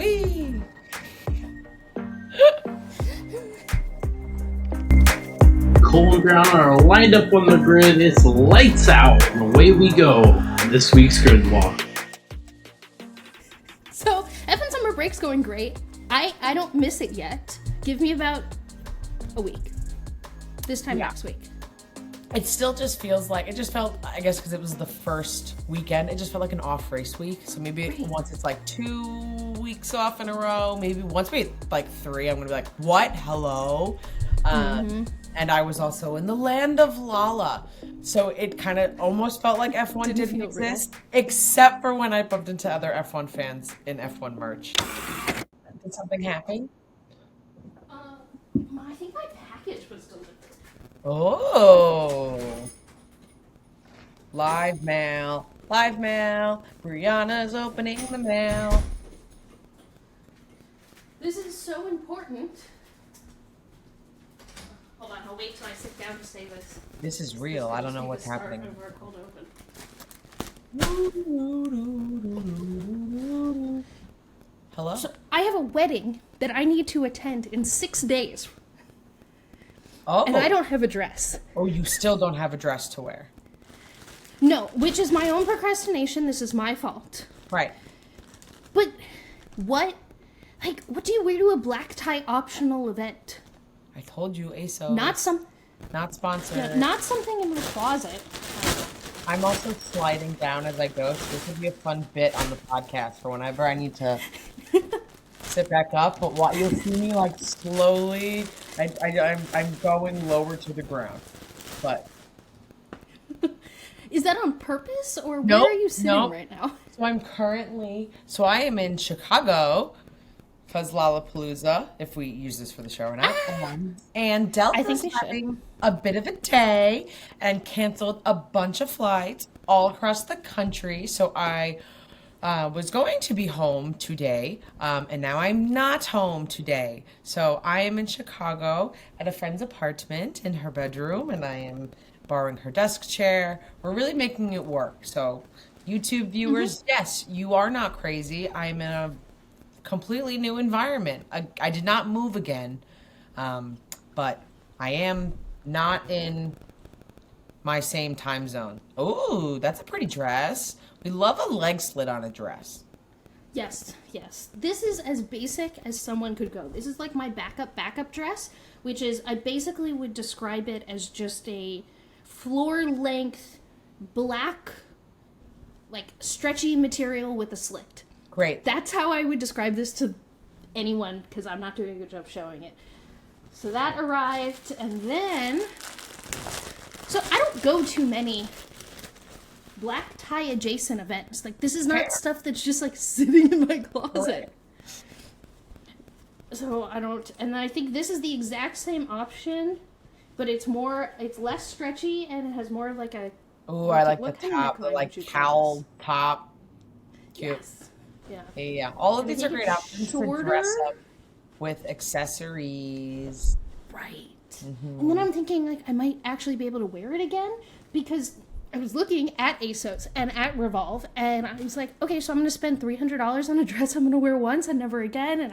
Whee! Nicole and Briana are lined up on the grid. It's lights out, and away we go. This week's grid walk. So, F1 summer break's going great. I don't miss it yet. Give me about a week. This time next week. It still just feels like, it just felt, I guess because it was the first weekend, it just felt like an off race week. So maybe once it's like 2 weeks off in a row, maybe once we hit like 3, I'm going to be like, what? Hello? And I was also in the land of Lala. So it kind of almost felt like F1 didn't exist, except for when I bumped into other F1 fans in F1 merch. Did something happen? I think my package was delivered. Oh. Live mail. Live mail. Briana's opening the mail. This is so important. Hold on, I'll wait till I sit down to say this. This is real. I don't know what's happening. Over a cold open. Hello? So I have a wedding that I need to attend in 6 days. Oh. And I don't have a dress. Oh, you still don't have a dress to wear. No, which is my own procrastination. This is my fault. Right. But what? Like, what do you wear to a black tie optional event? I told you, ASO. Not sponsored. not something in my closet. I'm also sliding down as I go, so this would be a fun bit on the podcast for whenever I need to sit back up. But what you'll see me like slowly, I'm going lower to the ground. But is that on purpose, or where are you sitting right now? So I am in Chicago. Because Lollapalooza, if we use this for the show or not. And Delta's having a bit of a day and canceled a bunch of flights all across the country. So I was going to be home today, and now I'm not home today. So I am in Chicago at a friend's apartment in her bedroom, and I am borrowing her desk chair. We're really making it work. So YouTube viewers, yes, you are not crazy. I'm in a completely new environment. I did not move again, but I am not in my same time zone. Oh, that's a pretty dress. We love a leg slit on a dress. Yes. This is as basic as someone could go. This is like my backup dress, which is, I basically would describe it as just a floor-length, black, like, stretchy material with a slit. Great. That's how I would describe this to anyone, because I'm not doing a good job showing it. So that arrived, and then... So I don't go to many black tie adjacent events. Like, this is not stuff that's just, like, sitting in my closet. So I don't... And I think this is the exact same option, but it's less stretchy, and it has more of, like, a... Oh, I like the top, the, like, cowl top. Cute. Yes. Yeah. All of these are great options to dress up with accessories. Right. And then I'm thinking, like, I might actually be able to wear it again, because I was looking at ASOS and at Revolve, and I was like, okay, so I'm going to spend $300 on a dress I'm going to wear once and never again, and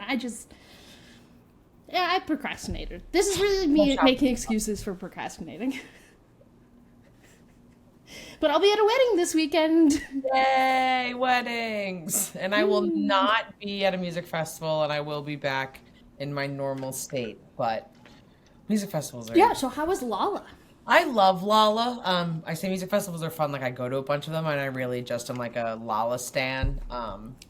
I procrastinated. This is really me making excuses for procrastinating. But I'll be at a wedding this weekend. Yay, weddings! And I will not be at a music festival, and I will be back in my normal state. But music festivals are... Yeah, so how was Lala? I love Lala. I say music festivals are fun. Like, I go to a bunch of them, and I really just am like a Lala stan.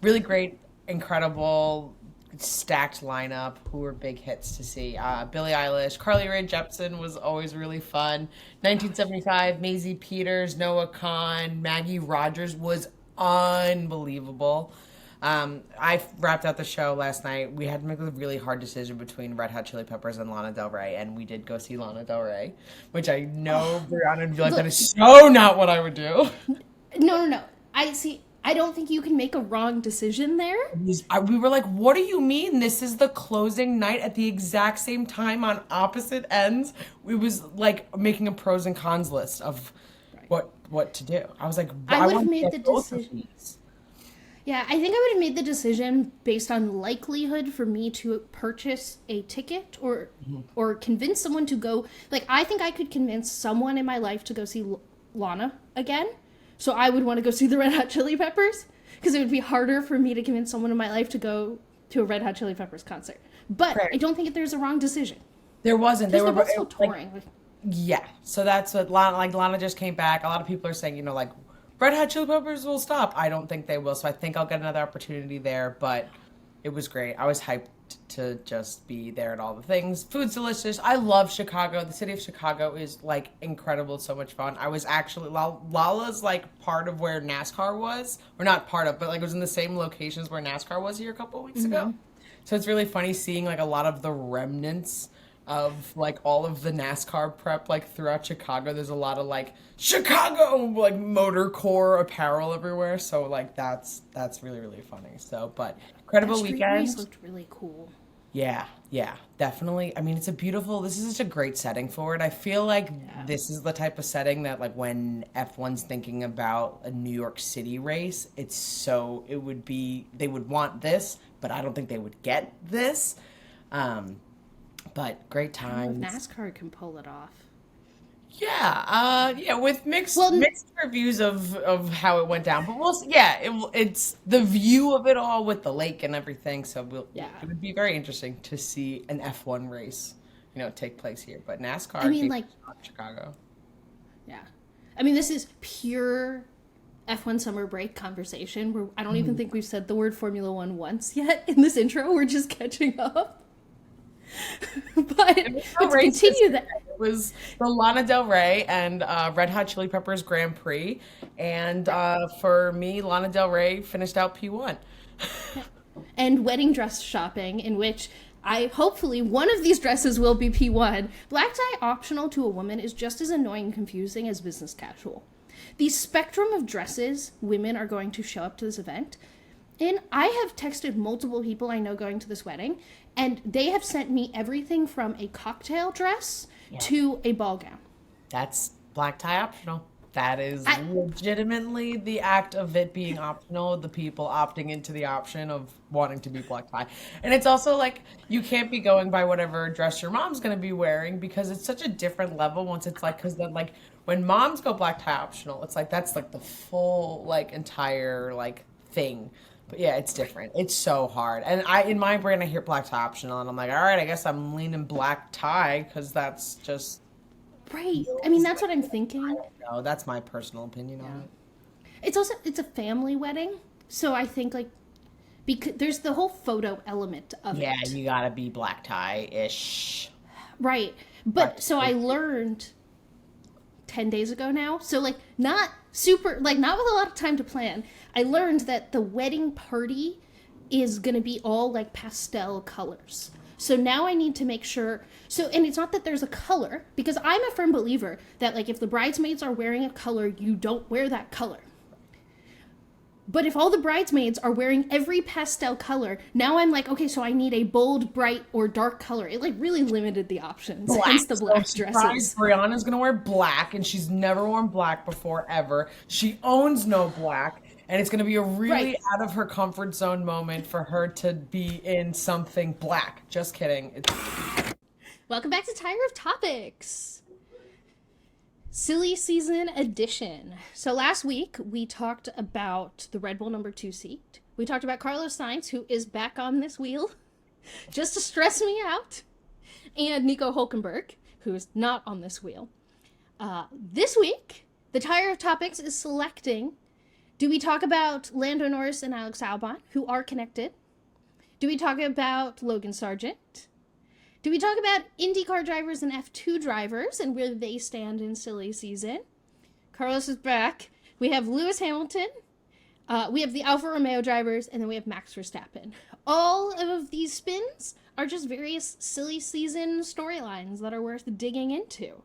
Really great, incredible, stacked lineup who were big hits to see. Billie Eilish, Carly Rae Jepsen was always really fun. 1975, Maisie Peters, Noah Kahan, Maggie Rogers was unbelievable. I wrapped out the show last night. We had to make a really hard decision between Red Hot Chili Peppers and Lana Del Rey, and we did go see Lana Del Rey, which I know Briana would be like, that is so not what I would do. No. I don't think you can make a wrong decision there. We were like, what do you mean? This is the closing night at the exact same time on opposite ends. It was like making a pros and cons list of what to do. I was like, I would have made the decision. Yeah, I think I would have made the decision based on likelihood for me to purchase a ticket or convince someone to go. Like, I think I could convince someone in my life to go see Lana again. So I would want to go see the Red Hot Chili Peppers, because it would be harder for me to convince someone in my life to go to a Red Hot Chili Peppers concert. But right. I don't think there's a wrong decision. There wasn't. They were both still touring. Yeah. So that's what Lana just came back. A lot of people are saying, like, Red Hot Chili Peppers will stop. I don't think they will. So I think I'll get another opportunity there. But it was great. I was hyped to just be there at all the things. Food's delicious. I love Chicago. The city of Chicago is, like, incredible. It's so much fun. I was actually, Lala's, like, part of where NASCAR was. Or not part of, but, like, it was in the same locations where NASCAR was here a couple of weeks ago. So it's really funny seeing, like, a lot of the remnants of, like, all of the NASCAR prep, like, throughout Chicago. There's a lot of, like, Chicago, like, motor core apparel everywhere. So, like, that's really, really funny. So, but incredible weekend. Race looked really cool. Yeah, definitely. I mean, this is such a great setting for it. I feel like this is the type of setting that, like, when F1's thinking about a New York City race, they would want this, but I don't think they would get this. But great times. NASCAR can pull it off. Yeah, with mixed reviews of how it went down, but it's the view of it all with the lake and everything. So it would be very interesting to see an F1 race, take place here. But NASCAR, I mean, like Chicago. Yeah, I mean, this is pure F1 summer break conversation. Where I don't even think we've said the word Formula One once yet in this intro. We're just catching up. But to continue that, it was the Lana Del Rey and Red Hot Chili Peppers Grand Prix, and for me, Lana Del Rey finished out P1. And wedding dress shopping, in which hopefully one of these dresses will be P1. Black tie optional to a woman is just as annoying and confusing as business casual. The spectrum of dresses women are going to show up to this event. And I have texted multiple people I know going to this wedding, and they have sent me everything from a cocktail dress to a ball gown. That's black tie optional. That is legitimately the act of it being optional, the people opting into the option of wanting to be black tie. And it's also like, you can't be going by whatever dress your mom's going to be wearing, because it's such a different level once it's like, because then, like, when moms go black tie optional, it's like, that's like the full, like, entire, like, thing. But yeah, it's different. It's so hard. And in my brain, I hear black tie optional, and I'm like, all right, I guess I'm leaning black tie, because that's just... Right. I mean, that's what I'm thinking. I don't know. That's my personal opinion on it. It's a family wedding, so I think, like, because there's the whole photo element of it. Yeah, you gotta be black tie-ish. Right. But, so I learned 10 days ago now, so, like, not with a lot of time to plan, I learned that the wedding party is going to be all, like, pastel colors. So now I need to make sure, and it's not that there's a color, because I'm a firm believer that, like, if the bridesmaids are wearing a color, you don't wear that color. But if all the bridesmaids are wearing every pastel color, now I'm like, okay, so I need a bold, bright, or dark color. It, like, really limited the options. Hence the black dresses. Briana's gonna wear black, and she's never worn black before, ever. She owns no black, and it's gonna be a really out of her comfort zone moment for her to be in something black. Just kidding. Welcome back to Tire of Topics. Silly season edition. So last week we talked about the Red Bull number 2 seat. We talked about Carlos Sainz, who is back on this wheel just to stress me out, and Nico Hülkenberg, who is not on this wheel. This week, the Tire of Topics is selecting: do we talk about Lando Norris and Alex Albon, who are connected? Do we talk about Logan Sargent? Do we talk about IndyCar drivers and F2 drivers and where they stand in silly season? Carlos is back. We have Lewis Hamilton. We have the Alfa Romeo drivers, and then we have Max Verstappen. All of these spins are just various silly season storylines that are worth digging into.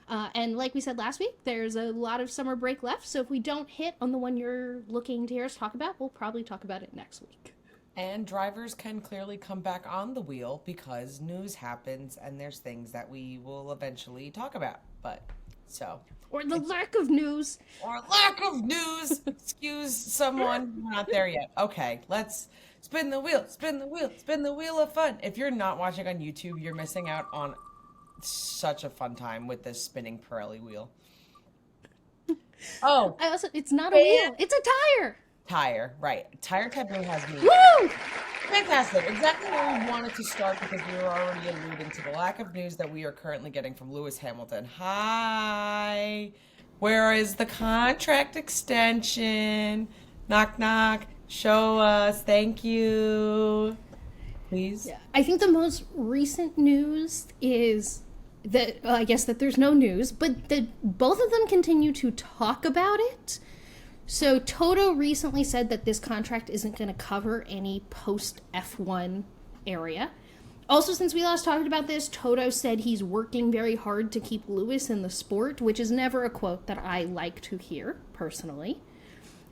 And like we said last week, there's a lot of summer break left, so if we don't hit on the one you're looking to hear us talk about, we'll probably talk about it next week. And drivers can clearly come back on the wheel because news happens and there's things that we will eventually talk about. But So. Or the lack of news. Or lack of news. Excuse someone. We're not there yet. Okay, let's spin the wheel, spin the wheel, spin the wheel of fun. If you're not watching on YouTube, you're missing out on such a fun time with this spinning Pirelli wheel. Oh. It's not a wheel. It's a tire. Tire, right. Tire typing has me. Woo! Fantastic. Exactly where we wanted to start because we were already alluding to the lack of news that we are currently getting from Lewis Hamilton. Hi. Where is the contract extension? Knock, knock. Show us. Thank you. Please. Yeah. I think the most recent news is that, I guess that there's no news, but that both of them continue to talk about it. So Toto recently said that this contract isn't going to cover any post F1 area. Also, since we last talked about this, Toto said he's working very hard to keep Lewis in the sport, which is never a quote that I like to hear, personally.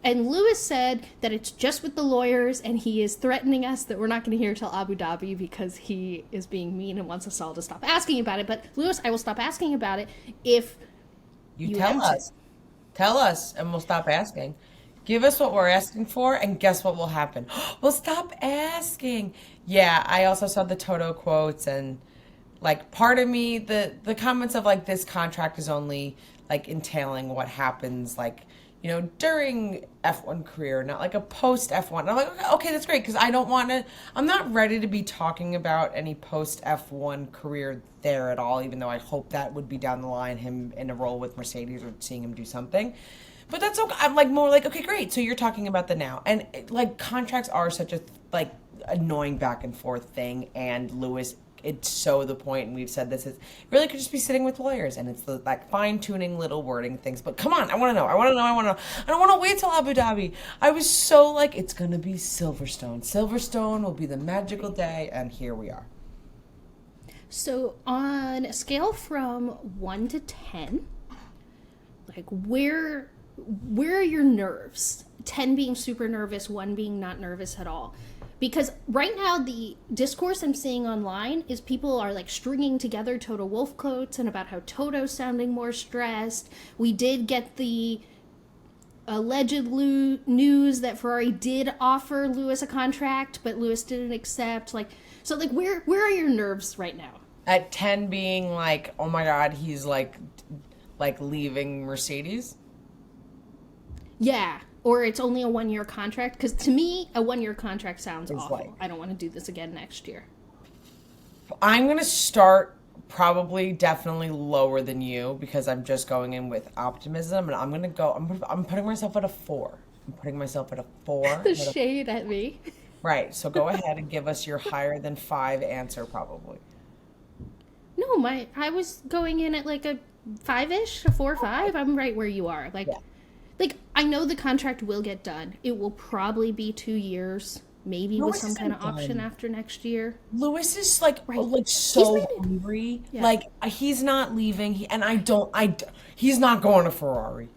And Lewis said that it's just with the lawyers, and he is threatening us that we're not going to hear till Abu Dhabi because he is being mean and wants us all to stop asking about it. But Lewis, I will stop asking about it if you tell us. Tell us, and we'll stop asking. Give us what we're asking for, and guess what will happen? We'll stop asking. Yeah, I also saw the Toto quotes, and like part of me, the comments of like this contract is only like entailing what happens like, you know, during F1 career, not like a post F1. And I'm like, okay, that's great, because I'm not ready to be talking about any post F1 career there at all, even though I hope that would be down the line, him in a role with Mercedes or seeing him do something. But that's okay. I'm like more like, okay, great. So you're talking about the now. And like contracts are such a like annoying back and forth thing. And Lewis, it's so the point, and we've said this, is really could just be sitting with lawyers, and it's the like fine-tuning little wording things. But come on, I want to know. I don't want to wait till Abu Dhabi. I was so like, it's going to be Silverstone. Silverstone will be the magical day, and here we are. So on a scale from 1 to 10, like where are your nerves? 10 being super nervous, 1 being not nervous at all. Because right now, the discourse I'm seeing online is people are like stringing together Toto Wolff quotes and about how Toto's sounding more stressed. We did get the alleged news that Ferrari did offer Lewis a contract, but Lewis didn't accept. Like, so like where are your nerves right now? At 10 being like, oh my God, he's like leaving Mercedes? Yeah. Or it's only a 1-year contract. Because to me, a 1-year contract sounds awful. Like, I don't want to do this again next year. I'm going to start probably definitely lower than you because I'm just going in with optimism. And I'm going to go, I'm putting myself at a 4. I'm putting myself at a 4. The shade at me. Right. So go ahead and give us your higher than 5 answer probably. No, I was going in at like a 5-ish, a 4 or 5. I'm right where you are. Like, yeah. Like, I know the contract will get done. It will probably be 2 years, maybe with some kind of option after next year. Lewis is like, right. Like so hungry. Yeah. Like he's not leaving. He's not going to Ferrari.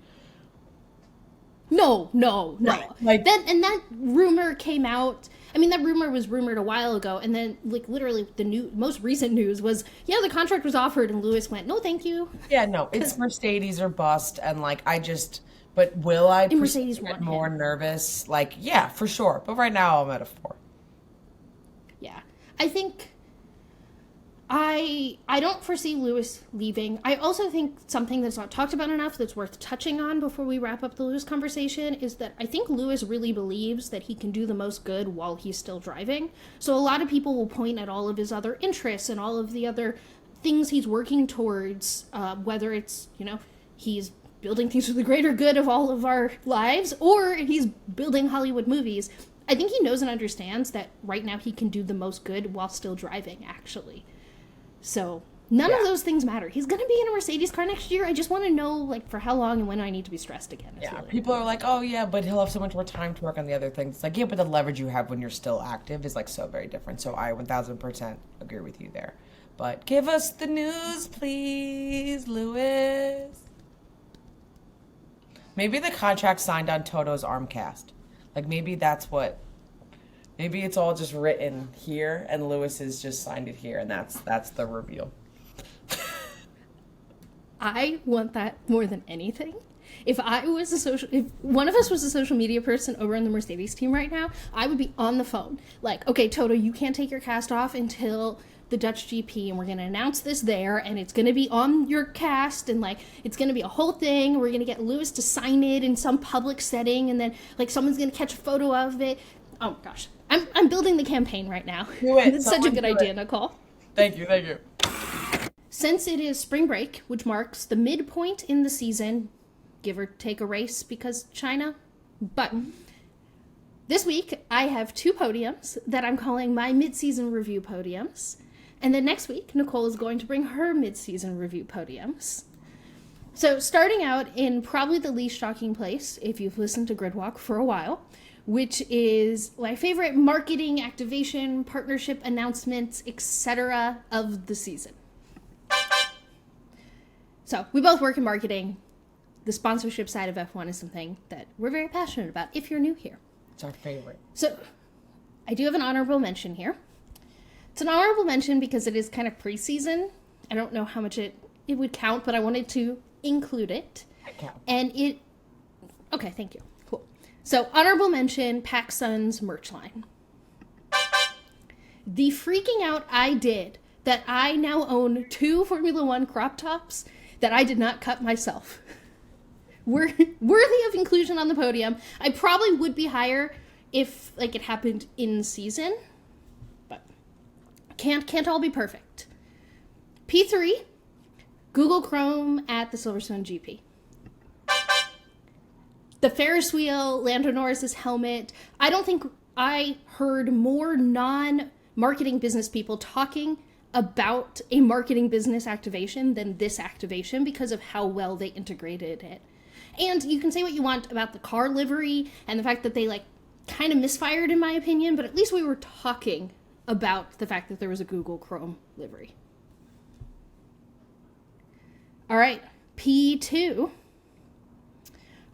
No. Right. Like that rumor came out. I mean, that rumor was rumored a while ago, and then like literally the most recent news was, yeah, the contract was offered, and Lewis went, no, thank you. Yeah, no, it's Mercedes or bust, and like But will I get more nervous? Like, yeah, for sure. But right now I'm at a 4. Yeah. I think I don't foresee Lewis leaving. I also think something that's not talked about enough that's worth touching on before we wrap up the Lewis conversation is that I think Lewis really believes that he can do the most good while he's still driving. So a lot of people will point at all of his other interests and all of the other things he's working towards, whether it's, you know, he's building things for the greater good of all of our lives, or he's building Hollywood movies. I think he knows and understands that right now he can do the most good while still driving, actually. So none of those things matter. He's going to be in a Mercedes car next year. I just want to know, like, for how long and when I need to be stressed again. Yeah, really people are like, oh, yeah, but he'll have so much more time to work on the other things. It's like, yeah, but the leverage you have when you're still active is, like, so very different. So I 1,000% agree with you there. But give us the news, please, Lewis. Maybe the contract signed on Toto's arm cast. Like, maybe it's all just written here, and Lewis has just signed it here, and that's the reveal. I want that more than anything. If one of us was a social media person over in the Mercedes team right now, I would be on the phone. Like, okay, Toto, you can't take your cast off until the Dutch GP, and we're going to announce this there, and it's going to be on your cast, and like, it's going to be a whole thing. We're going to get Lewis to sign it in some public setting, and then like someone's going to catch a photo of it. Oh gosh, I'm building the campaign right now. Do it. It's such a good idea, Nicole. Thank you. Since it is spring break, which marks the midpoint in the season, give or take a race because China, but this week I have 2 podiums that I'm calling my mid-season review podiums. And then next week, Nicole is going to bring her mid-season review podiums. So starting out in probably the least shocking place, if you've listened to Gridwalk for a while, which is my favorite marketing, activation, partnership announcements, etc. of the season. So we both work in marketing. The sponsorship side of F1 is something that we're very passionate about if you're new here. It's our favorite. So I do have an honorable mention here. It's an honorable mention because it is kind of preseason. I don't know how much it would count, but I wanted to include it. I count. And it... Okay, thank you. Cool. So, honorable mention, PacSun's merch line. The freaking out I did that I now own 2 Formula One crop tops that I did not cut myself. Worthy of inclusion on the podium. I probably would be higher if like it happened in season. Can't all be perfect. P3, Google Chrome at the Silverstone GP. The Ferris wheel, Lando Norris's helmet. I don't think I heard more non-marketing business people talking about a marketing business activation than this activation because of how well they integrated it. And you can say what you want about the car livery and the fact that they like kind of misfired in my opinion, but at least we were talking about the fact that there was a Google Chrome livery. All right, P2.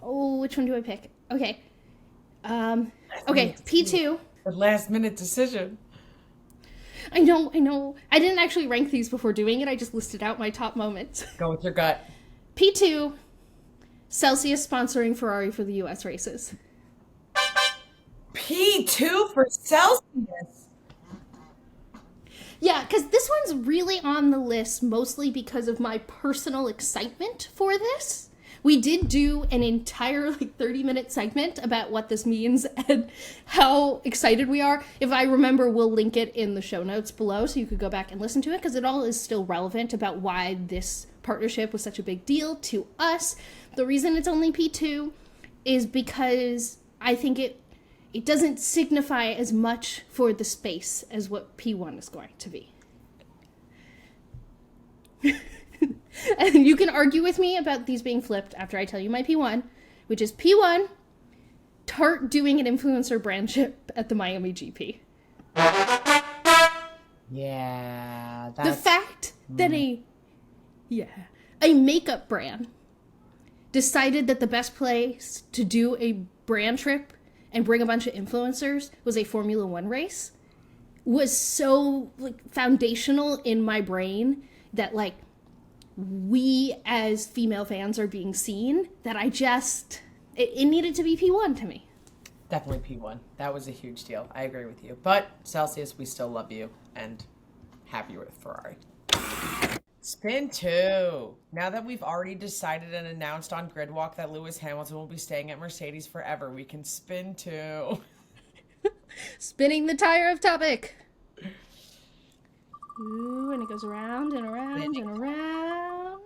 Oh, which one do I pick? Okay. Okay, P2. The last minute decision. I know. I didn't actually rank these before doing it. I just listed out my top moments. Go with your gut. P2, Celsius sponsoring Ferrari for the US races. P2 for Celsius. Yeah, because this one's really on the list mostly because of my personal excitement for this. We did do an entire 30-minute segment about what this means and how excited we are. If I remember, we'll link it in the show notes below so you could go back and listen to it because it all is still relevant about why this partnership was such a big deal to us. The reason it's only P2 is because I think it doesn't signify as much for the space as what P1 is going to be. And you can argue with me about these being flipped after I tell you my P1, which is P1, Tart doing an influencer brandship at the Miami GP. Yeah. The fact that a makeup brand decided that the best place to do a brand trip and bring a bunch of influencers was a Formula One race was so foundational in my brain that we as female fans are being seen that it needed to be P1 to me. Definitely P1. That was a huge deal. I agree with you. But Celsius, we still love you and happy with Ferrari. Spin 2. Now that we've already decided and announced on Gridwalk that Lewis Hamilton will be staying at Mercedes forever, we can spin 2. Spinning the tire of topic. Ooh, and it goes around and around and around.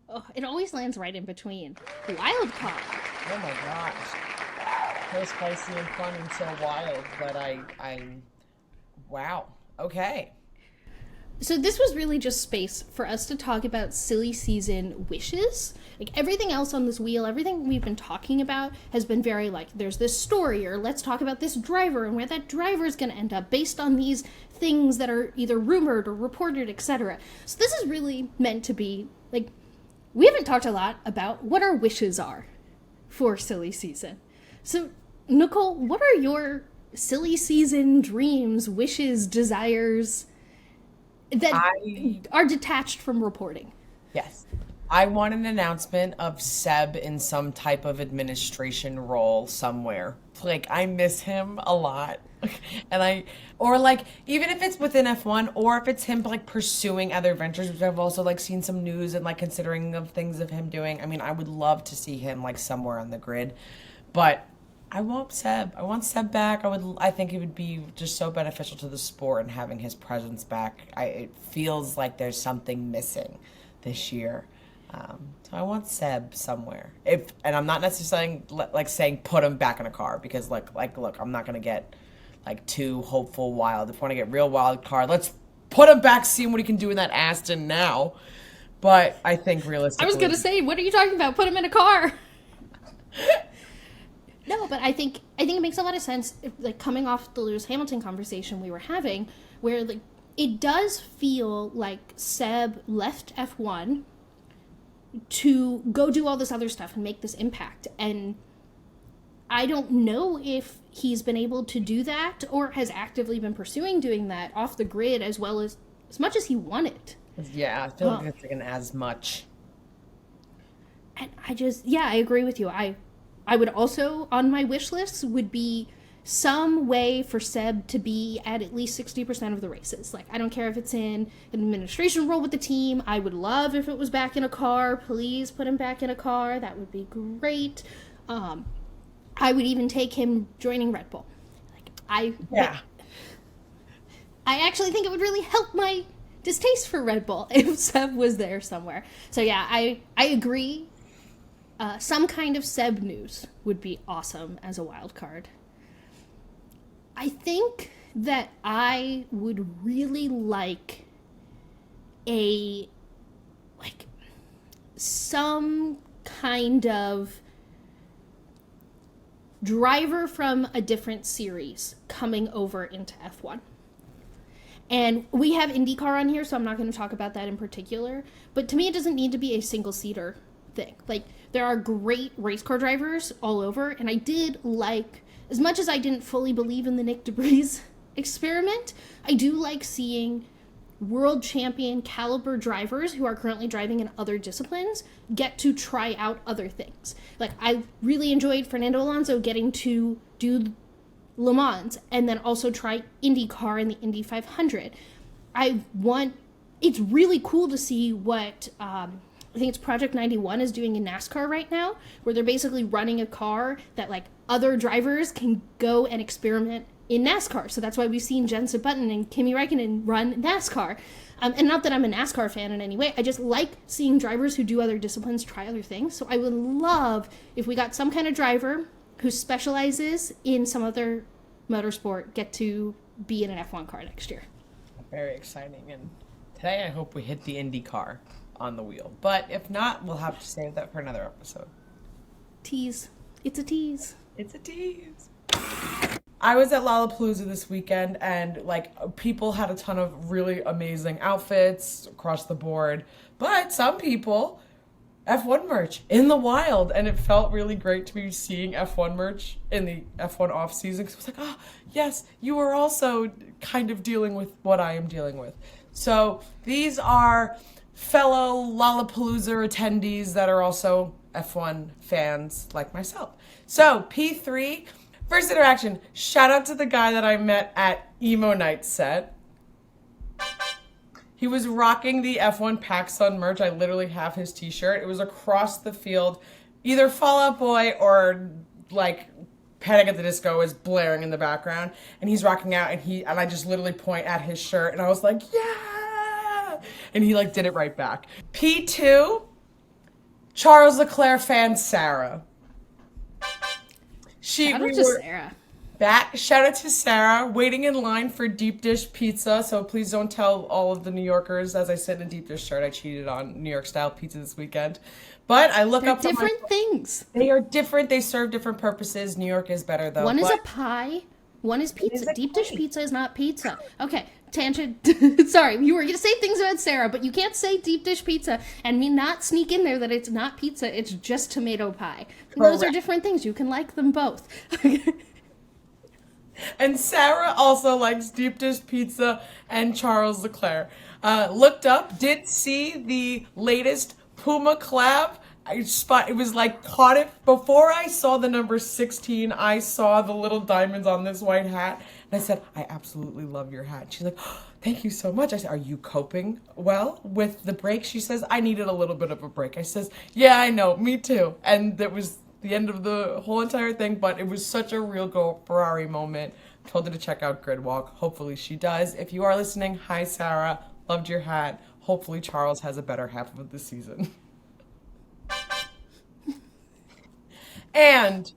Oh, it always lands right in between. Wild card. Oh my gosh. So spicy and fun and so wild, but I'm wow. Okay. So this was really just space for us to talk about silly season wishes. Everything else on this wheel, everything we've been talking about has been very there's this story, or let's talk about this driver and where that driver is going to end up based on these things that are either rumored or reported, etc. So this is really meant to be, we haven't talked a lot about what our wishes are for silly season. So, Nicole, what are your silly season dreams, wishes, desires? that are detached from reporting. Yes. I want an announcement of Seb in some type of administration role somewhere. Like, I miss him a lot. Or like, even if it's within F1, or if it's him like pursuing other ventures, which I've also like seen some news and like considering of things of him doing. I mean, I would love to see him like somewhere on the grid, but I want Seb. I want Seb back. I think it would be just so beneficial to the sport and having his presence back. It feels like there's something missing this year. So I want Seb somewhere. And I'm not necessarily like saying put him back in a car, because look, I'm not gonna get like too hopeful wild. If I want to get real wild card, let's put him back, see what he can do in that Aston now. But I think realistically, I was gonna say, what are you talking about? Put him in a car. No, but I think it makes a lot of sense, like coming off the Lewis Hamilton conversation we were having, where like it does feel like Seb left F1 to go do all this other stuff and make this impact. And I don't know if he's been able to do that or has actively been pursuing doing that off the grid as well as much as he wanted. Yeah, I feel like it's like an as much. And I agree with you. I would also, on my wish list, would be some way for Seb to be at least 60% of the races. Like, I don't care if it's in an administration role with the team. I would love if it was back in a car. Please put him back in a car. That would be great. I would even take him joining Red Bull. I actually think it would really help my distaste for Red Bull if Seb was there somewhere. So yeah, I agree. Some kind of Seb news would be awesome as a wild card. I think that I would really like some kind of driver from a different series coming over into F1. And we have IndyCar on here, so I'm not going to talk about that in particular. But to me, it doesn't need to be a single-seater thing. Like, there are great race car drivers all over, and I did like, as much as I didn't fully believe in the Nick DeBris experiment, I do like seeing world champion caliber drivers who are currently driving in other disciplines get to try out other things. Like, I really enjoyed Fernando Alonso getting to do Le Mans and then also try IndyCar and the Indy 500. It's really cool to see what I think it's Project 91 is doing in NASCAR right now, where they're basically running a car that like other drivers can go and experiment in NASCAR. So that's why we've seen Jensen Button and Kimi Räikkönen run NASCAR. And not that I'm a NASCAR fan in any way, I just like seeing drivers who do other disciplines try other things. So I would love if we got some kind of driver who specializes in some other motorsport get to be in an F1 car next year. Very exciting. And today I hope we hit the Indy car on the wheel. But if not, we'll have to save that for another episode. Tease. It's a tease. It's a tease. I was at Lollapalooza this weekend, and like people had a ton of really amazing outfits across the board, but some people F1 merch in the wild, and it felt really great to be seeing F1 merch in the F1 off season, because I was like, oh yes, you are also kind of dealing with what I am dealing with. So these are fellow Lollapalooza attendees that are also F1 fans like myself. So P3, first interaction, shout out to the guy that I met at Emo Night set. He was rocking the F1 PacSun merch. I literally have his t-shirt. It was across the field. Either Fall Out Boy or like Panic at the Disco is blaring in the background. And he's rocking out, and I just literally point at his shirt, and I was like, yeah! And he like did it right back. P2, Charles Leclerc fan Sarah. Shout out to Sarah. Shout out to Sarah, waiting in line for deep dish pizza. So please don't tell all of the New Yorkers as I sit in a deep dish shirt I cheated on New York style pizza this weekend. But I look up different things. They are different. They serve different purposes. New York is better though. One is a pie. One is pizza. Deep dish pizza is not pizza. Okay, tangent. Sorry, you were going to say things about Sarah, but you can't say deep dish pizza and me not sneak in there that it's not pizza. It's just tomato pie. Those are different things. You can like them both. And Sarah also likes deep dish pizza and Charles Leclerc. Looked up, did see the latest Puma collab. It was like caught it before I saw the number 16. I saw the little diamonds on this white hat, and I said, "I absolutely love your hat." She's like, oh, "Thank you so much." I said, "Are you coping well with the break?" She says, "I needed a little bit of a break." I says, "Yeah, I know, me too." And that was the end of the whole entire thing, but it was such a real Go Ferrari moment. Told her to check out Gridwalk. Hopefully she does. If you are listening, hi Sarah, loved your hat. Hopefully Charles has a better half of the season. And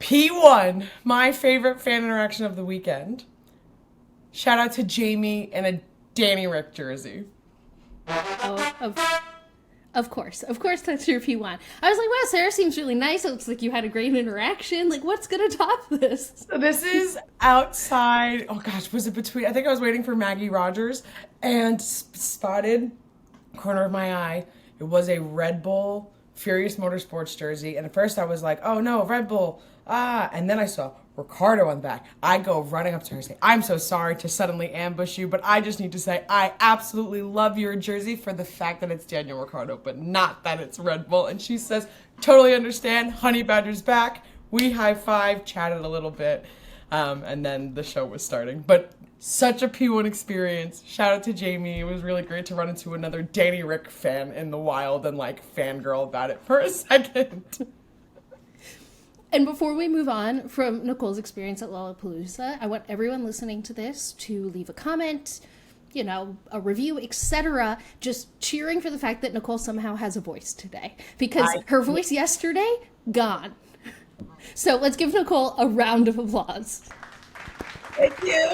P1, my favorite fan interaction of the weekend. Shout out to Jamie in a Danny Rick jersey. Oh, of course that's your P1. I was like, wow, Sarah seems really nice. It looks like you had a great interaction. Like, what's gonna top this? So this is outside, oh gosh, was it between, I think I was waiting for Maggie Rogers, and spotted, corner of my eye, it was a Red Bull Furious Motorsports jersey, and at first I was like, oh no, Red Bull, and then I saw Ricardo on the back. I go running up to her and say, "I'm so sorry to suddenly ambush you, but I just need to say I absolutely love your jersey for the fact that it's Daniel Ricciardo, but not that it's Red Bull." And she says, "Totally understand, Honey Badger's back." We high-fived, chatted a little bit, and then the show was starting. But such a P1 experience. Shout out to Jamie. It was really great to run into another Danny Rick fan in the wild and like fangirl about it for a second. And before we move on from Nicole's experience at Lollapalooza, I want everyone listening to this to leave a comment, you know, a review, etc., just cheering for the fact that Nicole somehow has a voice today. Because her voice yesterday, gone. So let's give Nicole a round of applause. Thank you.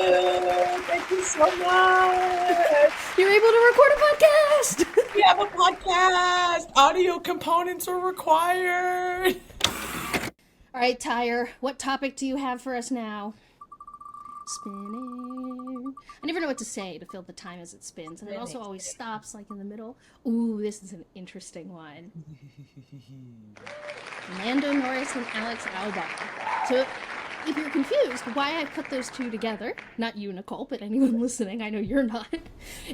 Thank you so much. You're able to record a podcast. We have a podcast. Audio components are required. All right, Tyre, what topic do you have for us now? Spinning. I never know what to say to fill the time as it spins, and it also always stops, like, in the middle. Ooh, this is an interesting one. Lando Norris and Alex Albon. So, if you're confused why I put those two together, not you, Nicole, but anyone listening, I know you're not,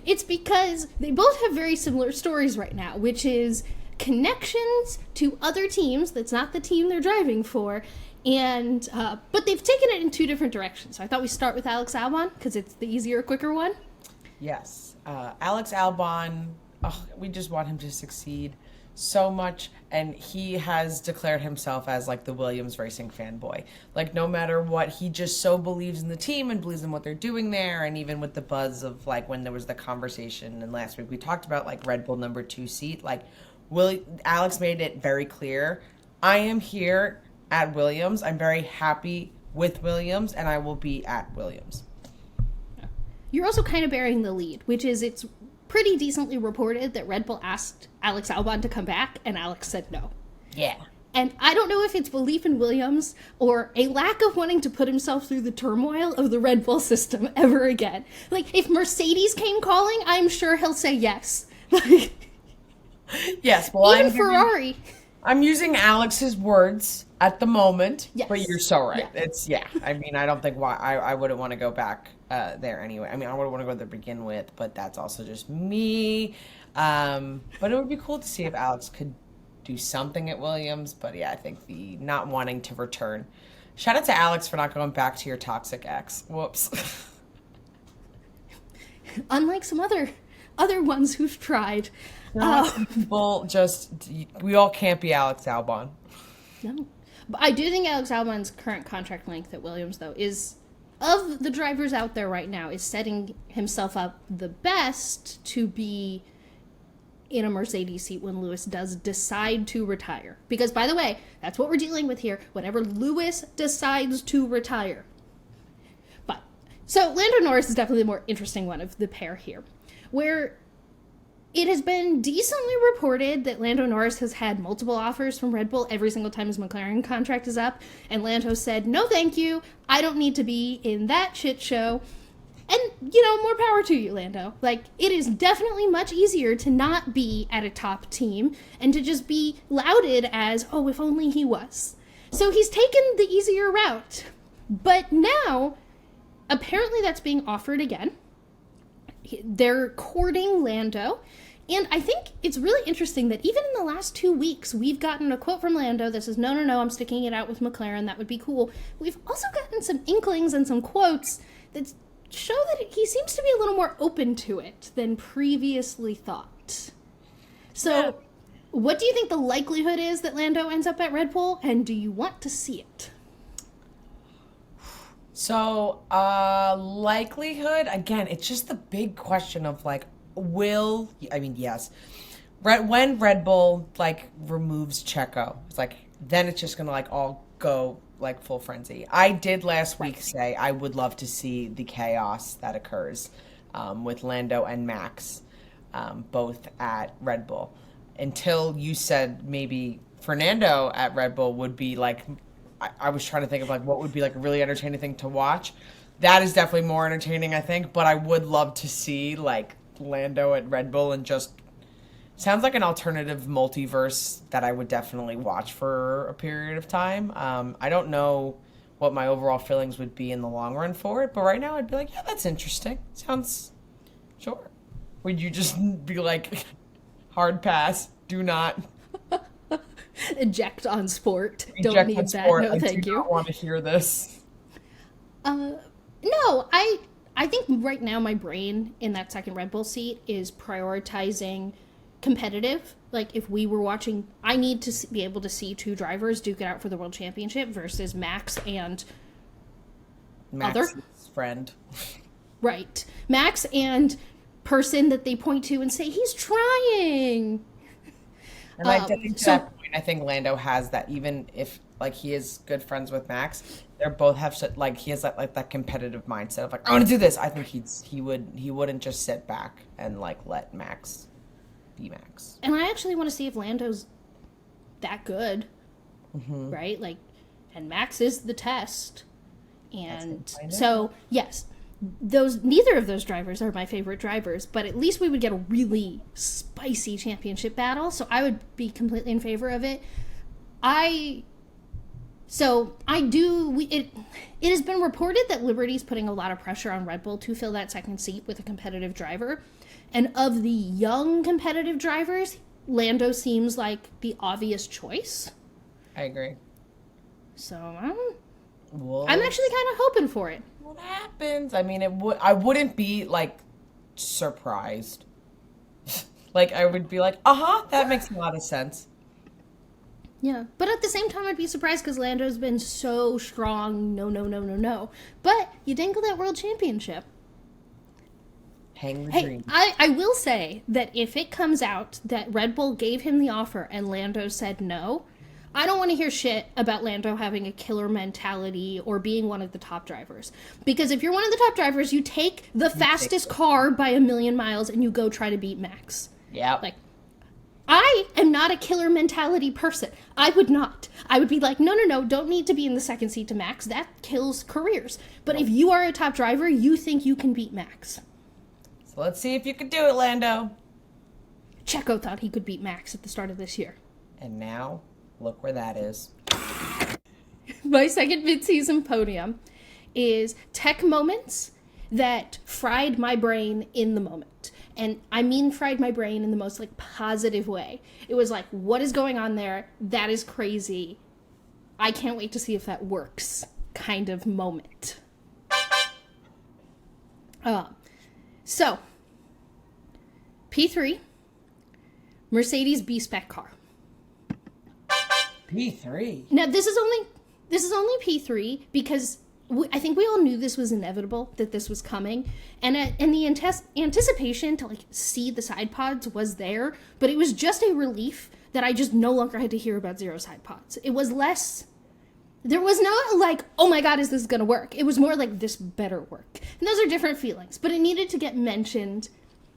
it's because they both have very similar stories right now, which is connections to other teams that's not the team they're driving for, and but they've taken it in two different directions. So I thought we'd start with Alex Albon because it's the easier, quicker one. Yes, Alex Albon, we just want him to succeed so much, and he has declared himself as like the Williams racing fanboy. Like, no matter what, he just so believes in the team and believes in what they're doing there. And even with the buzz of like when there was the conversation, and last week we talked about like Red Bull number 2 seat, like Alex made it very clear, I am here at Williams. I'm very happy with Williams, and I will be at Williams. You're also kind of bearing the lead, which is it's pretty decently reported that Red Bull asked Alex Albon to come back, and Alex said no. Yeah. And I don't know if it's belief in Williams or a lack of wanting to put himself through the turmoil of the Red Bull system ever again. Like, if Mercedes came calling, I'm sure he'll say yes. Yes, well, even Ferrari. I'm using Alex's words at the moment, yes. But you're so right. Yeah. I mean, I don't think I wouldn't want to go back there anyway. I mean, I wouldn't want to go there to begin with, but that's also just me. But it would be cool to see if Alex could do something at Williams. But yeah, I think the not wanting to return. Shout out to Alex for not going back to your toxic ex. Whoops. Unlike some other ones who've tried. People we all can't be Alex Albon. No. But I do think Alex Albon's current contract length at Williams, though, is, of the drivers out there right now, is setting himself up the best to be in a Mercedes seat when Lewis does decide to retire. Because, by the way, that's what we're dealing with here. Whenever Lewis decides to retire. But, so Lando Norris is definitely the more interesting one of the pair here. Where it has been decently reported that Lando Norris has had multiple offers from Red Bull every single time his McLaren contract is up, and Lando said, no thank you, I don't need to be in that shit show. And, you know, more power to you, Lando. Like, it is definitely much easier to not be at a top team and to just be lauded as, oh, if only he was. So he's taken the easier route. But now, apparently that's being offered again. they're courting Lando. And I think it's really interesting that even in the last 2 weeks, we've gotten a quote from Lando that says, no, I'm sticking it out with McLaren. That would be cool. We've also gotten some inklings and some quotes that show that he seems to be a little more open to it than previously thought. So what do you think the likelihood is that Lando ends up at Red Bull? And do you want to see it? So, likelihood, again, it's just the big question of, like, yes. When Red Bull, like, removes Checo, it's like, then it's just going to, like, all go, like, full frenzy. I did last week say I would love to see the chaos that occurs with Lando and Max, both at Red Bull. Until you said maybe Fernando at Red Bull would be, like, I was trying to think of, like, what would be, like, a really entertaining thing to watch. That is definitely more entertaining, I think, but I would love to see, like, Lando at Red Bull and just sounds like an alternative multiverse that I would definitely watch for a period of time. I don't know what my overall feelings would be in the long run for it, but right now I'd be like, yeah, that's interesting. Sounds sure. Would you just be like, hard pass, do not eject on sport? Don't need that. No, thank you. I don't want to hear this. No, I think right now my brain in that second Red Bull seat is prioritizing competitive. Like, if we were watching, I need to be able to see two drivers duke it out for the World Championship versus Max and Max's friend. Right. Max and person that they point to and say, he's trying. And I think to that point, I think Lando has that, even if, like, he is good friends with Max, they both have, like, he has that competitive mindset of, like, I want to do this. I think he wouldn't just sit back and, like, let Max be Max. And I actually want to see if Lando's that good, right? Like, and Max is the test. And so, yes, neither of those drivers are my favorite drivers, but at least we would get a really spicy championship battle, so I would be completely in favor of it. It has been reported that Liberty's putting a lot of pressure on Red Bull to fill that second seat with a competitive driver, and of the young competitive drivers, Lando seems like the obvious choice. I agree. So, I'm actually kind of hoping for it. What happens? I mean, I wouldn't be, like, surprised. Like, I would be like, that makes a lot of sense. Yeah, but at the same time, I'd be surprised because Lando's been so strong. No. But you dangle that world championship. Hang the dream. I will say that if it comes out that Red Bull gave him the offer and Lando said no, I don't want to hear shit about Lando having a killer mentality or being one of the top drivers. Because if you're one of the top drivers, you take the fastest car by 1,000,000 miles and you go try to beat Max. Yeah. Like, I am not a killer mentality person. I would not. I would be like, no, don't need to be in the second seat to Max. That kills careers. But if you are a top driver, you think you can beat Max. So let's see if you can do it, Lando. Checo thought he could beat Max at the start of this year. And now, look where that is. My second mid-season podium is tech moments that fried my brain in the moment. And I mean fried my brain in the most, like, positive way. It was like, what is going on there? That is crazy. I can't wait to see if that works kind of moment. So, P3, Mercedes B-Spec car. P3? Now, this is only P3 because I think we all knew this was inevitable, that this was coming. And the anticipation to, like, see the side pods was there, but it was just a relief that I just no longer had to hear about zero side pods. It was less... There was no, like, oh my god, is this going to work? It was more like, this better work. And those are different feelings, but it needed to get mentioned.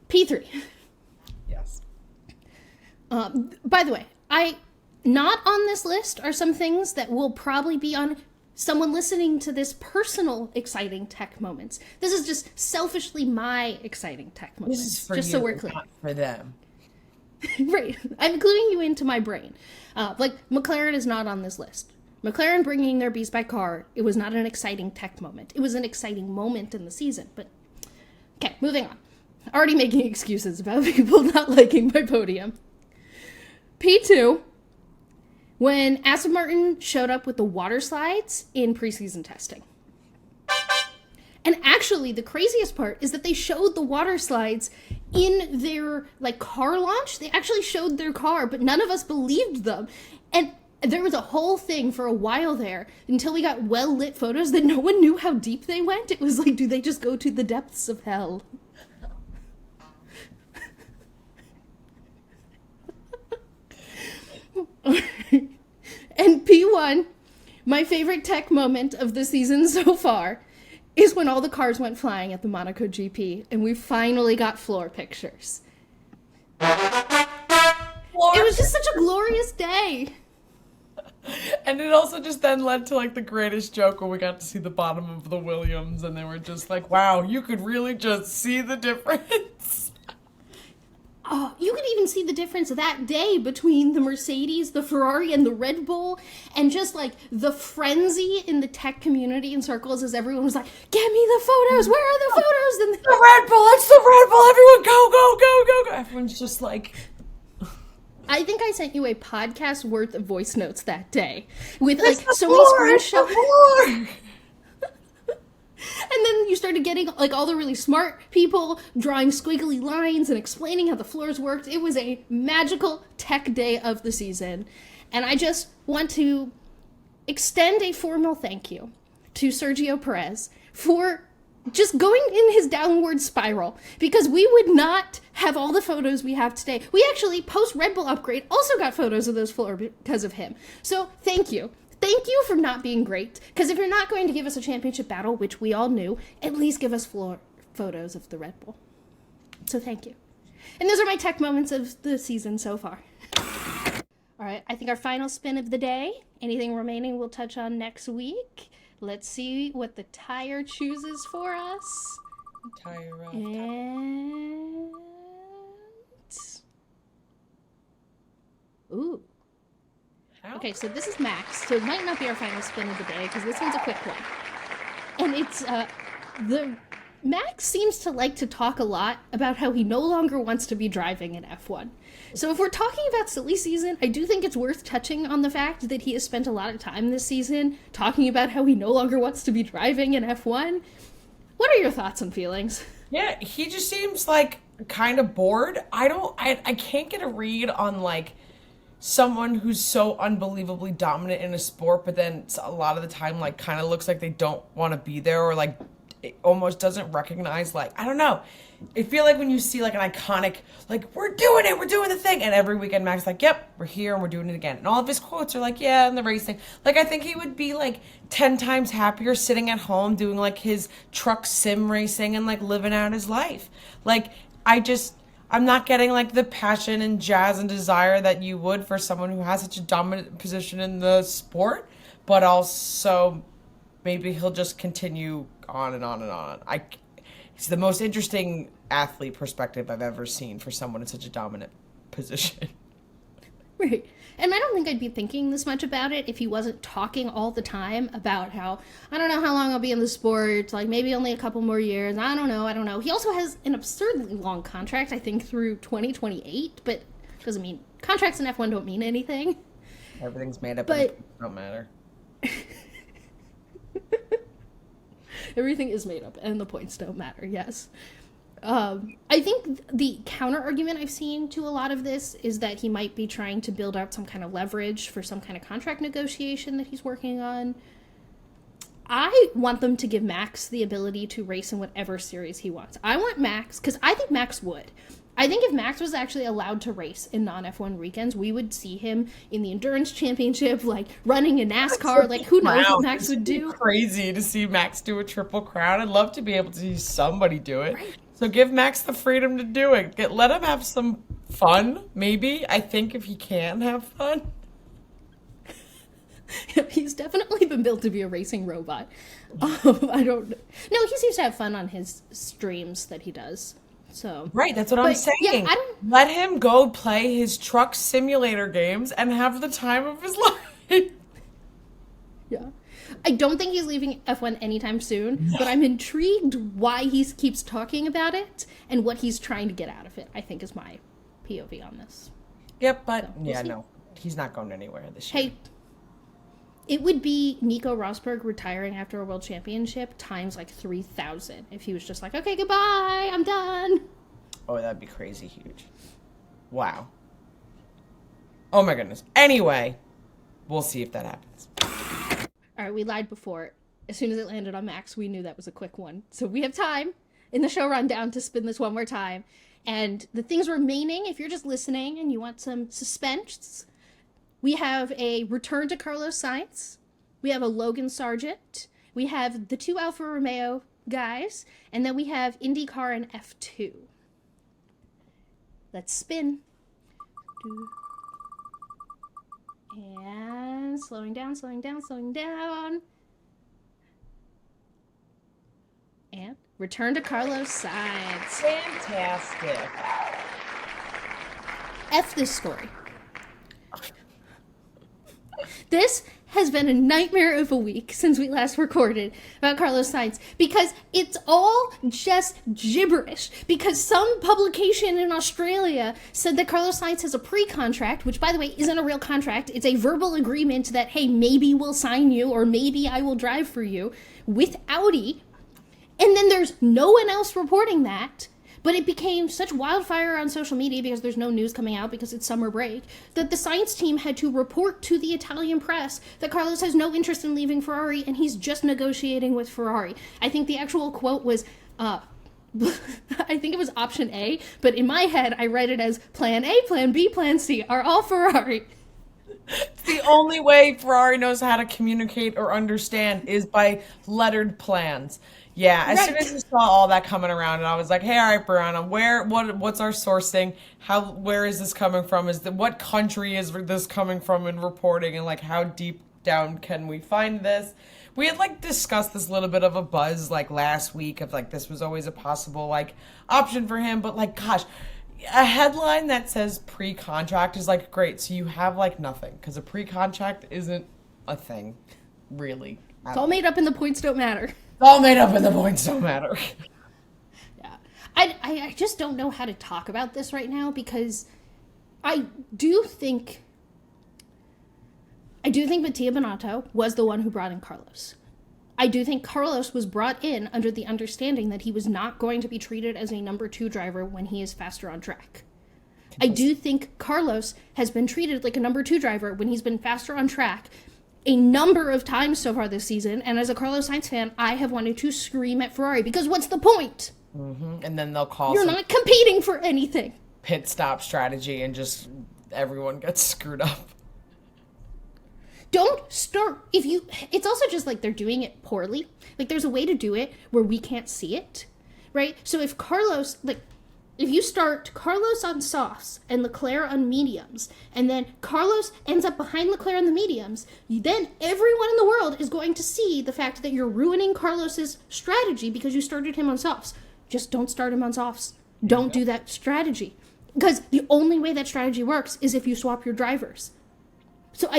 P3. Yes. By the way, not on this list are some things that will probably be on someone listening to this personal exciting tech moments. This is just selfishly my exciting tech moments. This is for just you, so we're clear. not for them. Right. I'm including you into my brain. Like, McLaren is not on this list. McLaren bringing their B-Spec car, it was not an exciting tech moment. It was an exciting moment in the season, but... Okay, moving on. Already making excuses about people not liking my podium. P2, when Aston Martin showed up with the water slides in preseason testing. And actually, the craziest part is that they showed the water slides in their, like, car launch. They actually showed their car, but none of us believed them. And there was a whole thing for a while there until we got well-lit photos that no one knew how deep they went. It was like, do they just go to the depths of hell? And P1, my favorite tech moment of the season so far, is when all the cars went flying at the Monaco GP, and we finally got floor pictures. It was just such a glorious day. And it also just then led to, like, the greatest joke when we got to see the bottom of the Williams, and they were just like, wow, you could really just see the difference. Oh, you could even see the difference that day between the Mercedes, the Ferrari, and the Red Bull, and just, like, the frenzy in the tech community in circles as everyone was like, get me the photos, where are the photos? And the Red Bull, it's the Red Bull, everyone go, go, go, go, go. Everyone's just like... I think I sent you a podcast worth of voice notes that day with, like, so many screenshots. And then you started getting, like, all the really smart people drawing squiggly lines and explaining how the floors worked. It was a magical tech day of the season. And I just want to extend a formal thank you to Sergio Perez for just going in his downward spiral, because we would not have all the photos we have today. We actually, post Red Bull upgrade, also got photos of those floors because of him. So thank you. Thank you for not being great, because if you're not going to give us a championship battle, which we all knew, at least give us floor photos of the Red Bull. So thank you. And those are my tech moments of the season so far. All right, I think our final spin of the day, anything remaining we'll touch on next week. Let's see what the tire chooses for us. Tire up. And... Ooh. Okay, so this is Max, so it might not be our final spin of the day, because this one's a quick one. And it's, Max seems to like to talk a lot about how he no longer wants to be driving in F1. So if we're talking about silly season, I do think it's worth touching on the fact that he has spent a lot of time this season talking about how he no longer wants to be driving in F1. What are your thoughts and feelings? Yeah, he just seems, like, kind of bored. I can't get a read on, like, someone who's so unbelievably dominant in a sport, but then a lot of the time, like, kind of looks like they don't want to be there, or, like, it almost doesn't recognize, like, I don't know. I feel like when you see, like, an iconic, like, we're doing it, we're doing the thing, and every weekend Max is like, yep, we're here and we're doing it again. And all of his quotes are like, yeah, and the racing. Like, I think he would be, like, 10 times happier sitting at home doing, like, his truck sim racing and, like, living out his life. Like, I'm not getting, like, the passion and jazz and desire that you would for someone who has such a dominant position in the sport, but also maybe he'll just continue on and on and on. It's the most interesting athlete perspective I've ever seen for someone in such a dominant position. Right. And I don't think I'd be thinking this much about it if he wasn't talking all the time about how, I don't know how long I'll be in the sport, like maybe only a couple more years, I don't know. He also has an absurdly long contract, I think through 2028, but doesn't mean, contracts in F1 don't mean anything. Everything's made up, but and don't matter. Everything is made up, and the points don't matter, yes. I think the counter argument I've seen to a lot of this is that he might be trying to build out some kind of leverage for some kind of contract negotiation that he's working on. I want them to give Max the ability to race in whatever series he wants. I want Max, because I think Max would. I think if Max was actually allowed to race in non-F1 weekends, we would see him in the Endurance Championship, like, running a NASCAR. Like, who knows what Max would do. It's crazy to see Max do a Triple Crown. I'd love to be able to see somebody do it. Right. So give Max the freedom to do it. Let him have some fun, maybe. I think if he can have fun. He's definitely been built to be a racing robot. I don't know. No, he seems to have fun on his streams that he does. So right, that's what I'm saying. Yeah, let him go play his truck simulator games and have the time of his life. Yeah. I don't think he's leaving F1 anytime soon, but I'm intrigued why he keeps talking about it and what he's trying to get out of it, I think is my POV on this. Yep, but so, we'll see. No, he's not going anywhere this year. Hey, it would be Nico Rosberg retiring after a world championship times like 3,000 if he was just like, okay, goodbye, I'm done. Oh, that'd be crazy huge. Wow. Oh my goodness. Anyway, we'll see if that happens. All right, we lied before. As soon as it landed on Max, we knew that was a quick one. So we have time in the show rundown to spin this one more time. And the things remaining, if you're just listening and you want some suspense, we have a return to Carlos Sainz. We have a Logan Sargent. We have the 2 Alfa Romeo guys. And then we have IndyCar and F2. Let's spin. And slowing down. And return to Carlos Sainz. Fantastic. F this story. This has been a nightmare of a week since we last recorded about Carlos Sainz because it's all just gibberish. Because some publication in Australia said that Carlos Sainz has a pre-contract, which, by the way, isn't a real contract. It's a verbal agreement that, hey, maybe we'll sign you or maybe I will drive for you with Audi. And then there's no one else reporting that. But it became such wildfire on social media because there's no news coming out because it's summer break, that the Sainz team had to report to the Italian press that Carlos has no interest in leaving Ferrari and he's just negotiating with Ferrari. I think the actual quote was, I think it was option A, but in my head I read it as plan A, plan B, plan C are all Ferrari. It's the only way Ferrari knows how to communicate or understand is by lettered plans. Yeah, as soon as we saw all that coming around, and I was like, "Hey, all right, Briana, what's our sourcing? Where is this coming from? What country is this coming from in reporting? And like, how deep down can we find this?" We had like discussed this little bit of a buzz like last week of like this was always a possible like option for him, but like, gosh, a headline that says pre-contract is like great, so you have like nothing because a pre-contract isn't a thing, really. It's all made up, and the points don't matter. All made up and the points don't matter. Yeah. I just don't know how to talk about this right now because I do think Mattia Binotto was the one who brought in Carlos. I do think Carlos was brought in under the understanding that he was not going to be treated as a number 2 driver when he is faster on track. I do think Carlos has been treated like a number 2 driver when he's been faster on track a number of times so far this season, and as a Carlos Sainz fan, I have wanted to scream at Ferrari, because what's the point? Mm-hmm. And then they'll call You're not competing for anything. Pit stop strategy, and just everyone gets screwed up. Don't start, it's also just like they're doing it poorly. Like there's a way to do it where we can't see it, right? So if you start Carlos on softs and Leclerc on mediums, and then Carlos ends up behind Leclerc on the mediums, then everyone in the world is going to see the fact that you're ruining Carlos's strategy because you started him on softs. Just don't start him on softs. Don't do that strategy. Because the only way that strategy works is if you swap your drivers. So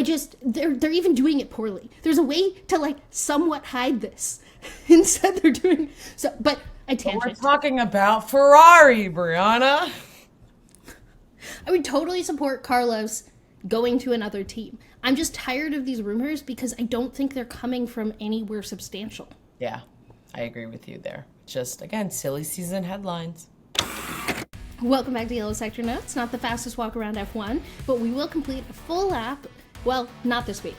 they're even doing it poorly. There's a way to like somewhat hide this. Instead they're doing, so, but I tangent. We're talking about Ferrari, Briana. I would totally support Carlos going to another team. I'm just tired of these rumors because I don't think they're coming from anywhere substantial. Yeah, I agree with you there. Just, again, silly season headlines. Welcome back to Yellow Sector Notes. Not the fastest walk around F1, but we will complete a full lap. Well, not this week.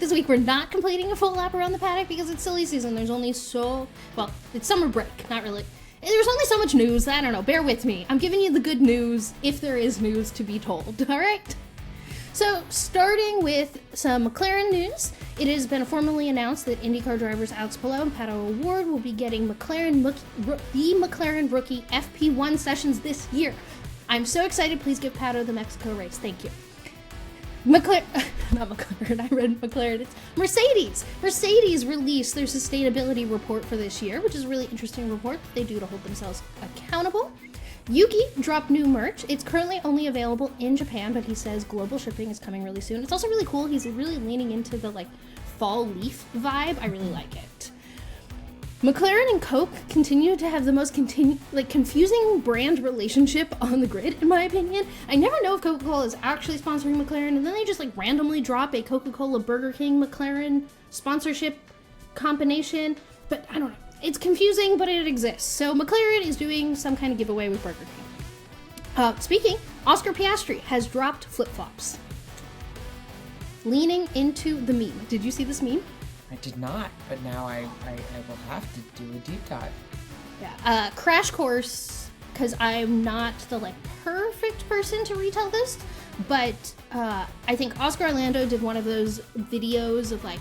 This week we're not completing a full lap around the paddock because it's silly season. There's only it's summer break, not really. There's only so much news. I don't know. Bear with me. I'm giving you the good news if there is news to be told. All right? So, starting with some McLaren news, it has been formally announced that IndyCar drivers Alex Albon and Pato O'Ward will be getting the McLaren Rookie FP1 sessions this year. I'm so excited. Please give Pato the Mexico race. Thank you. Not McLaren, I read McLaren. It's Mercedes. Mercedes released their sustainability report for this year, which is a really interesting report that they do to hold themselves accountable. Yuki dropped new merch. It's currently only available in Japan, but he says global shipping is coming really soon. It's also really cool. He's really leaning into the fall leaf vibe. I really like it. McLaren and Coke continue to have the most confusing brand relationship on the grid, in my opinion. I never know if Coca-Cola is actually sponsoring McLaren, and then they just like randomly drop a Coca-Cola Burger King McLaren sponsorship combination. But I don't know. It's confusing, but it exists. So McLaren is doing some kind of giveaway with Burger King. Speaking, Oscar Piastri has dropped flip-flops. Leaning into the meme. Did you see this meme? I did not, but now I will have to do a deep dive. Yeah, crash course, because I'm not the like perfect person to retell this, but I think Oscar Orlando did one of those videos of like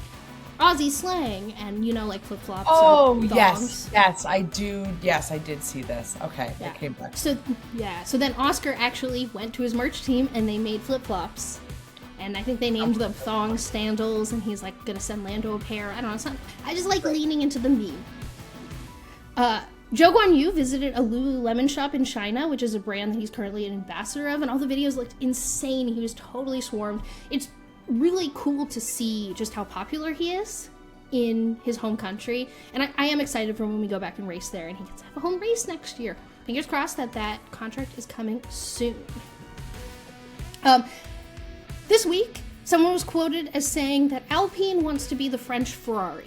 Aussie slang and like flip flops. Oh yes, I do. Yes, I did see this. Okay, yeah. It came back. So then Oscar actually went to his merch team and they made flip flops. And I think they named them thong standals, and he's like gonna send Lando a pair. I don't know. I just like leaning into the meme. Zhou Guanyu visited a Lululemon shop in China, which is a brand that he's currently an ambassador of, and all the videos looked insane. He was totally swarmed. It's really cool to see just how popular he is in his home country, and I am excited for when we go back and race there, and he gets to have a home race next year. Fingers crossed that contract is coming soon. This week, someone was quoted as saying that Alpine wants to be the French Ferrari.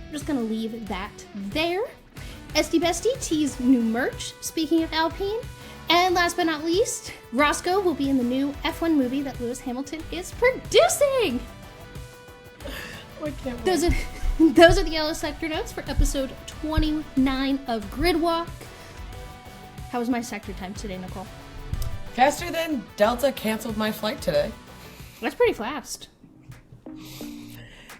I'm just gonna leave that there. SD Bestie teased new merch, speaking of Alpine. And last but not least, Roscoe will be in the new F1 movie that Lewis Hamilton is producing! I can't wait. Those are the Yellow Sector notes for episode 29 of Gridwalk. How was my sector time today, Nicole? Faster than Delta canceled my flight today. That's pretty fast.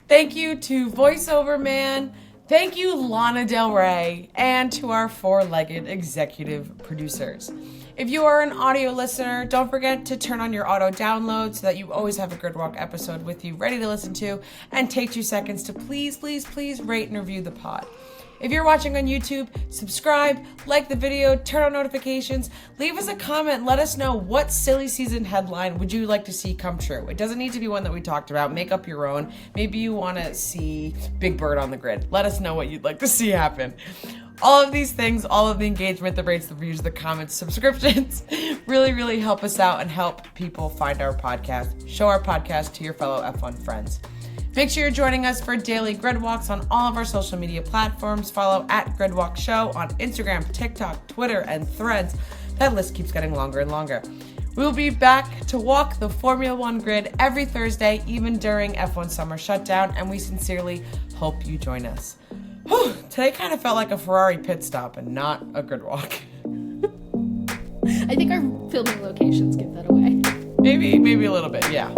Thank you to Voiceover Man. Thank you, Lana Del Rey, and to our four-legged executive producers. If you are an audio listener, don't forget to turn on your auto download so that you always have a Gridwalk episode with you ready to listen to, and take 2 seconds to please rate and review the pod. If you're watching on YouTube, subscribe, like the video, turn on notifications, leave us a comment, let us know what silly season headline would you like to see come true. It doesn't need to be one that we talked about, make up your own. Maybe you want to see Big Bird on the grid. Let us know what you'd like to see happen. All of these things, all of the engagement, the rates, the reviews, the comments, subscriptions, really help us out and help people find our podcast, show our podcast to your fellow F1 friends. Make sure you're joining us for daily Gridwalks on all of our social media platforms. Follow at Gridwalk Show on Instagram, TikTok, Twitter, and Threads. That list keeps getting longer and longer. We will be back to walk the Formula One grid every Thursday, even during F1 summer shutdown, and we sincerely hope you join us. Whew, today kind of felt like a Ferrari pit stop and not a Gridwalk. I think our filming locations give that away. Maybe a little bit, yeah.